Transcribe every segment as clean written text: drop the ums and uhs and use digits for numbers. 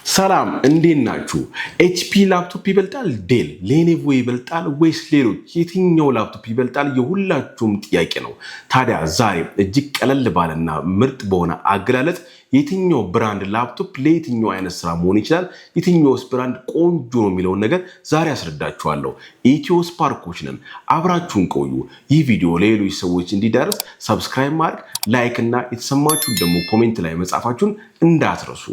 ሰላም እንዴት ናችሁ? ኤችፒ ላፕቶፕ ይበልጣል? ዴል ሌኖቮ ይበልጣል ወይስ ሌሎች? የትኛው ላፕቶፕ ይበልጣል? የሁላችሁም ጥያቄ ነው። ታዲያ ዛሬ እጅግ ቀለል ባለና ምርጥ በሆነ አገላለጽ የትኛው ብራንድ ላፕቶፕ ለየትኛው አይነት ስራ መሆን ይችላል፣ የትኛውስ ብራንድ ቆንጆ ነው የሚለውን ነገር ዛሬ አስረዳችኋለሁ። ኢትዮ ስፓርኮች ነን፣ አብራችሁን ቆዩ። ይህ ቪዲዮ ለሌሎች ሰዎች እንዲደርስ ሰብስክራይብ ማድረግ፣ ላይክ እና የተሰማችሁን ደግሞ ኮሜንት ላይ መጻፋችሁን እንዳትረሱ።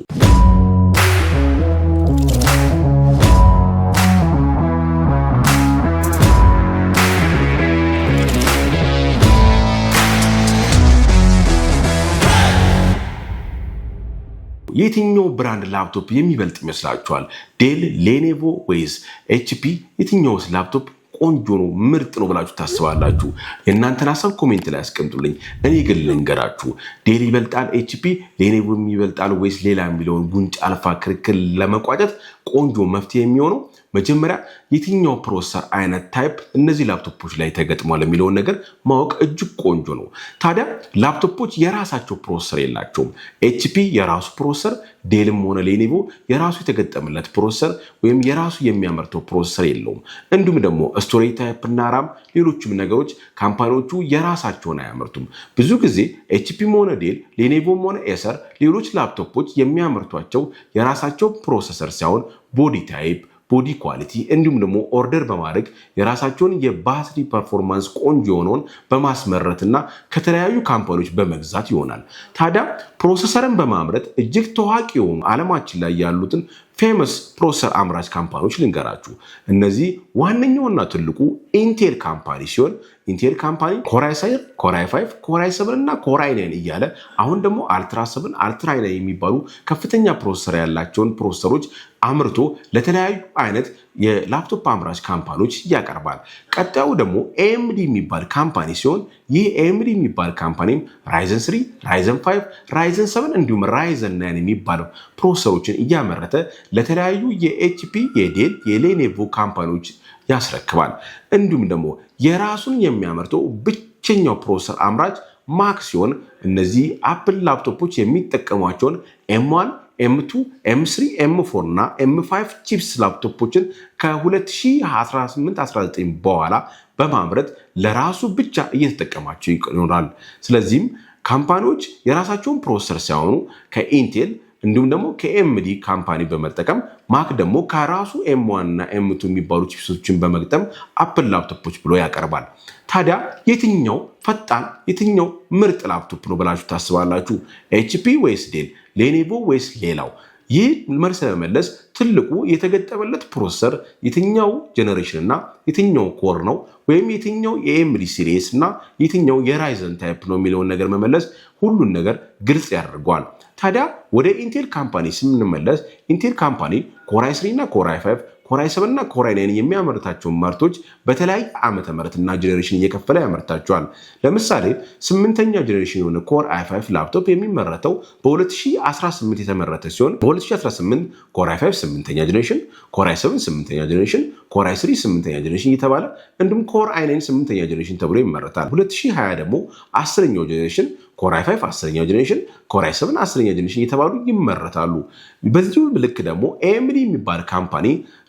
የትኛው ብራንድ ላፕቶፕ የሚበልጥ ይመስላችኋል? ዴል፣ ሌኖቮ ወይስ ኤችፒ? የትኛውስ ላፕቶፕ ቆንጆ ነው ምርጥ ነው ብላችሁ ታስባላችሁ? የእናንተን ሀሳብ ኮሜንት ላይ አስቀምጡልኝ። እኔ ግን ልንገራችሁ፣ ዴል ይበልጣል ኤችፒ፣ ሌኖቮ ይበልጣል ወይስ ሌላ የሚለውን ጉንጭ አልፋ ክርክር ለመቋጨት ቆንጆ መፍትሄ የሚሆነው መጀመሪያ የትኛው ፕሮሰሰር አይነት ታይፕ እነዚህ ላፕቶፖች ላይ ተገጥሟል የሚለውን ነገር ማወቅ እጅግ ቆንጆ ነው። ታዲያ ላፕቶፖች የራሳቸው ፕሮሰሰር የላቸውም። ኤችፒ የራሱ ፕሮሰሰር፣ ዴልም ሆነ ሌኖቮ የራሱ የተገጠመለት ፕሮሰሰር ወይም የራሱ የሚያመርተው ፕሮሰሰር የለውም። እንዲሁም ደግሞ ስቶሬጅ ታይፕ እና ራም፣ ሌሎችም ነገሮች ካምፓኒዎቹ የራሳቸውን አያመርቱም። ብዙ ጊዜ ኤችፒም ሆነ ዴል፣ ሌኖቮም ሆነ ኤሰር ሌሎች ላፕቶፖች የሚያመርቷቸው የራሳቸው ፕሮሰሰር ሳይሆን ቦዲ ታይፕ፣ ቦዲ ኳሊቲ እንዲሁም ደግሞ ኦርደር በማድረግ የራሳቸውን የባትሪ ፐርፎርማንስ ቆንጆ የሆነውን በማስመረትና ከተለያዩ ካምፓኒዎች በመግዛት ይሆናል። ታዲያ ፕሮሰሰርን በማምረት እጅግ ታዋቂ የሆኑ ዓለማችን ላይ ያሉትን ፌመስ ፕሮሰሰር አምራች ካምፓኒዎች ልንገራችሁ። እነዚህ ዋነኛውና ትልቁ ኢንቴል ካምፓኒ ሲሆን ኢንቴል ካምፓኒ ኮራይ 7፣ ኮራይ 5፣ ኮራይ 7 እና ኮራይ 9 እያለ አሁን ደግሞ አልትራ 7፣ አልትራ 9 የሚባሉ ከፍተኛ ፕሮሰሰር ያላቸውን ፕሮሰሰሮች አምርቶ ለተለያዩ አይነት የላፕቶፕ አምራች ካምፓኒዎች ያቀርባል። ቀጣዩ ደግሞ ኤኤምዲ የሚባል ካምፓኒ ሲሆን ይህ ኤኤምዲ የሚባል ካምፓኒም ራይዘን 3፣ ራይዘን 5፣ ራይዘን 7 እንዲሁም ራይዘን 9 የሚባሉ ፕሮሰሰሮችን እያመረተ ለተለያዩ የኤችፒ፣ የዴል፣ የሌኖቮ ካምፓኒዎች ያስረክባል። እንዲሁም ደግሞ የራሱን የሚያመርተው ብቸኛው ፕሮሰሰር አምራች ማክ ሲሆን እነዚህ አፕል ላፕቶፖች የሚጠቀሟቸውን ኤም1፣ ኤም2፣ ኤም3፣ ኤም4 እና ኤም5 ቺፕስ ላፕቶፖችን ከ2018-19 በኋላ በማምረት ለራሱ ብቻ እየተጠቀማቸው ይኖራል። ስለዚህም ካምፓኒዎች የራሳቸውን ፕሮሰሰር ሳይሆኑ ከኢንቴል እንዲሁም ደግሞ ከኤምዲ ካምፓኒ በመጠቀም ማክ ደግሞ ከራሱ ኤም1 እና ኤም2 የሚባሉ ቺፕሶችን በመግጠም አፕል ላፕቶፖች ብሎ ያቀርባል። ታዲያ የትኛው ፈጣን የትኛው ምርጥ ላፕቶፕ ነው ብላችሁ ታስባላችሁ? ኤችፒ ወይስ ዴል፣ ሌኖቮ ወይስ ሌላው? ይህ መልስ ለመመለስ ትልቁ የተገጠመለት ፕሮሰሰር የትኛው ጀነሬሽን እና የትኛው ኮር ነው ወይም የትኛው የኤምዲ ሲሪስ እና የትኛው የራይዘን ታይፕ ነው የሚለውን ነገር መመለስ ሁሉን ነገር ግልጽ ያደርገዋል። ታዲያ ወደ ኢንቴል ካምፓኒ ስንመለስ ኢንቴል ካምፓኒ ኮራይ 3 እና ኮራይ 5፣ ኮራይ 7 እና ኮራይ 9 የሚያመርታቸውን ምርቶች በተለያየ ዓመተ ምህረትና ጀነሬሽን እየከፈለ ያመርታቸዋል። ለምሳሌ 8ኛ ጀነሬሽን የሆነ ኮር i5 ላፕቶፕ የሚመረተው በ2018 የተመረተ ሲሆን በ2018 ኮራይ 5 8ኛ ጀነሬሽን፣ ኮራይ 7 8ኛ ጀነሬሽን፣ ኮራይ 3 8ኛ ጀነሬሽን እየተባለ እንዲሁም ኮራይ 9 8ኛ ጀነሬሽን ተብሎ ይመረታል። 2020 ደግሞ 10ኛው ጀነሬሽን ኮራይ 5 10ኛ ጀነሬሽን፣ ኮራይ 7 10ኛ ጀነሬሽን እየተባሉ ይመረታሉ። በዚሁ ልክ ደግሞ ኤኤምዲ የሚባል ካምፓኒ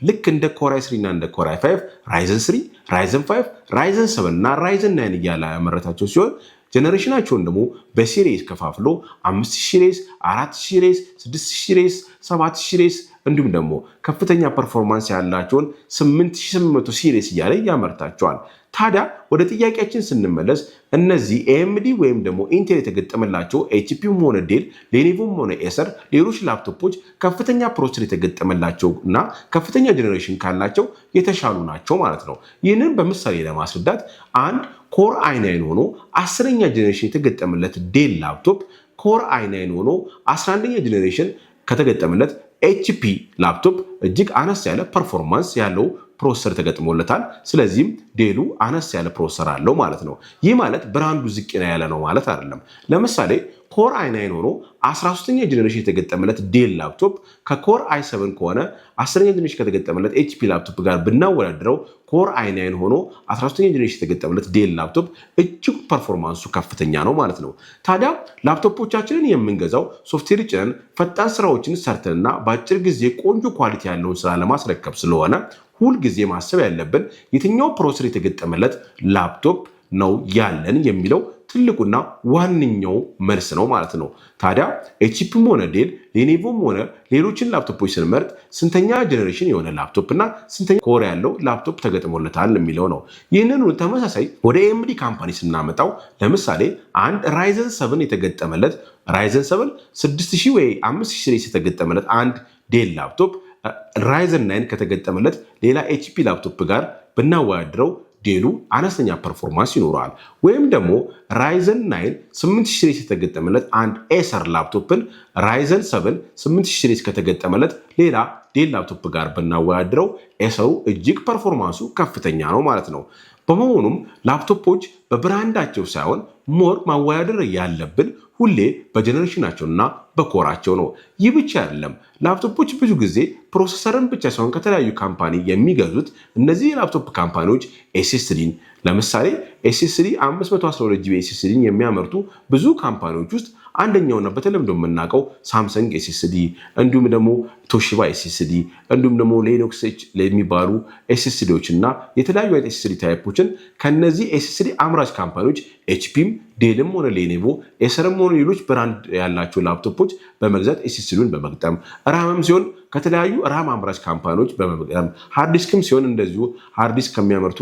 ልክ እንደ ኮራይ 3 እና እንደ ኮራይ 5 ራይዘን 3፣ ራይዘን 5፣ ራይዘን 7 እና ራይዘን 9 እያለ ያመረታቸው ሲሆን ጀነሬሽናቸውን ደግሞ በሲሪስ ከፋፍሎ 5000 ሲሪስ፣ 4000 ሲሪስ፣ 6000 ሲሪስ፣ 7000 ሲሪስ እንዲሁም ደግሞ ከፍተኛ ፐርፎርማንስ ያላቸውን 8800 ሲሪስ እያለ ያመርታቸዋል። ታዲያ ወደ ጥያቄያችን ስንመለስ እነዚህ ኤኤምዲ ወይም ደግሞ ኢንቴል የተገጠመላቸው ኤችፒም ሆነ ዴል፣ ሌኖቮም ሆነ ኤሰር ሌሎች ላፕቶፖች ከፍተኛ ፕሮሰሰር የተገጠመላቸው እና ከፍተኛ ጀነሬሽን ካላቸው የተሻሉ ናቸው ማለት ነው። ይህንን በምሳሌ ለማስረዳት አንድ ኮር i9 ሆኖ 10ኛ ጀነሬሽን የተገጠመለት ዴል ላፕቶፕ ኮር i9 ሆኖ 11ኛ ጀነሬሽን ከተገጠመለት ኤችፒ ላፕቶፕ እጅግ አነስ ያለ ፐርፎርማንስ ያለው ፕሮሰሰር ተገጥሞለታል። ስለዚህም ዴሉ አነስ ያለ ፕሮሰሰር አለው ማለት ነው። ይህ ማለት ብራንዱ ዝቅ ያለ ነው ማለት አይደለም። ለምሳሌ ኮር i9 ሆኖ 13ኛ ጄኔሬሽን የተገጠመለት ዴል ላፕቶፕ ከኮር i7 ከሆነ 10ኛ ጄኔሬሽን ከተገጠመለት HP ላፕቶፕ ጋር ብናወዳድረው ኮር i9 ሆኖ 13ኛ ጄኔሬሽን የተገጠመለት ዴል ላፕቶፕ እጅግ ፐርፎርማንሱ ከፍተኛ ነው ማለት ነው። ታዲያ ላፕቶፖቻችንን የምንገዛው ሶፍትዌር ጭነን ፈጣን ስራዎችን ሰርተንና በአጭር ጊዜ ቆንጆ ኳሊቲ ያለውን ስራ ለማስረከብ ስለሆነ ሁልጊዜ ማሰብ ያለብን የትኛው ፕሮሰሰር የተገጠመለት ላፕቶፕ ነው ያለን የሚለው ትልቁና ዋነኛው መልስ ነው ማለት ነው። ታዲያ ኤችፒም ሆነ ዴል ሌኖቮም ሆነ ሌሎችን ላፕቶፖች ስንመርጥ ስንተኛ ጄኔሬሽን የሆነ ላፕቶፕ እና ስንተኛ ኮር ያለው ላፕቶፕ ተገጥሞለታል የሚለው ነው። ይህንን ተመሳሳይ ወደ AMD ካምፓኒ ስናመጣው ለምሳሌ አንድ ራይዘን 7 የተገጠመለት ራይዘን 7 6000 ወይ 5000 ሲሪስ የተገጠመለት አንድ ዴል ላፕቶፕ ራይዘን 9 ከተገጠመለት ሌላ HP ላፕቶፕ ጋር ብናወዳድረው ዴሉ አነስተኛ ፐርፎርማንስ ይኖረዋል። ወይም ደግሞ ራይዘን 9 8000 ሲሪስ የተገጠመለት አንድ ኤሰር ላፕቶፕን ራይዘን 7 8000 ሲሪስ ከተገጠመለት ሌላ ዴል ላፕቶፕ ጋር ብናወዳድረው ኤሰሩ እጅግ ፐርፎርማንሱ ከፍተኛ ነው ማለት ነው። በመሆኑም ላፕቶፖች በብራንዳቸው ሳይሆን ሞር ማወዳደር ያለብን ሁሌ በጀነሬሽናቸውና በኮራቸው ነው። ይህ ብቻ አይደለም። ላፕቶፖች ብዙ ጊዜ ፕሮሰሰርን ብቻ ሳይሆን ከተለያዩ ካምፓኒ የሚገዙት እነዚህ የላፕቶፕ ካምፓኒዎች ኤስኤስዲን ለምሳሌ ኤስኤስዲ 512GB ኤስኤስዲን የሚያመርቱ ብዙ ካምፓኒዎች ውስጥ አንደኛውና በተለምዶ የምናውቀው ሳምሰንግ ኤስኤስዲ እንዲሁም ደግሞ ቶሺባ ኤስኤስዲ እንዲሁም ደግሞ ሌኖክስ የሚባሉ ኤስኤስዲዎች እና የተለያዩ አይነት ኤስኤስዲ ታይፖችን ከነዚህ ኤስኤስዲ አምራች ካምፓኒዎች ኤችፒም ዴልም ሆነ ሌኖቮ ኤሰርም ሆነ ሌሎች ብራንድ ያላቸው ላፕቶፖች በመግዛት ኤስኤስዲውን በመግጠም ራምም ሲሆን ከተለያዩ ራም አምራች ካምፓኒዎች በመግጠም ሃርዲስክም ሲሆን እንደዚሁ ሃርዲስክ ከሚያመርቱ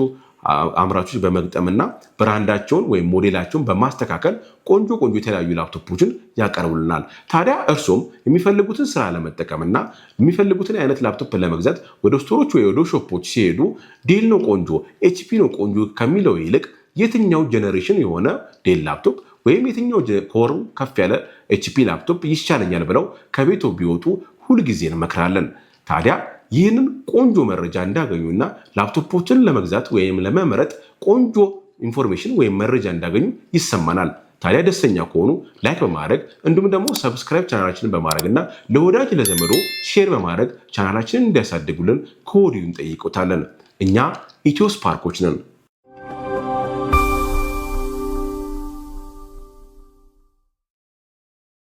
አምራቾች በመግጠምና ብራንዳቸውን ወይም ሞዴላቸውን በማስተካከል ቆንጆ የተለያዩ ላፕቶፖችን ያቀርቡልናል። ታዲያ እርሶም የሚፈልጉትን ስራ ለመጠቀምና የሚፈልጉትን አይነት ላፕቶፕ ለመግዛት ወደ ስቶሮች ወይ ወደ ሾፖች ሲሄዱ ዴል ነው ቆንጆ ኤችፒ ነው ቆንጆ ከሚለው ይልቅ የትኛው ጄኔሬሽን የሆነ ዴል ላፕቶፕ ወይም የትኛው ኮር ከፍ ያለ ኤችፒ ላፕቶፕ ይሻለኛል ብለው ከቤቶ ቢወጡ ሁልጊዜ እንመክራለን። ታዲያ ይህንን ቆንጆ መረጃ እንዳገኙና ላፕቶፖችን ለመግዛት ወይም ለመምረጥ ቆንጆ ኢንፎርሜሽን ወይም መረጃ እንዳገኙ ይሰማናል። ታዲያ ደስተኛ ከሆኑ ላይክ በማድረግ እንዲሁም ደግሞ ሰብስክራይብ ቻናላችንን በማድረግና ለወዳጅ ለዘመዶ ሼር በማድረግ ቻናላችንን እንዲያሳድጉልን ከወዲሁ እንጠይቆታለን። እኛ ኢትዮ ስፓርኮች ነን።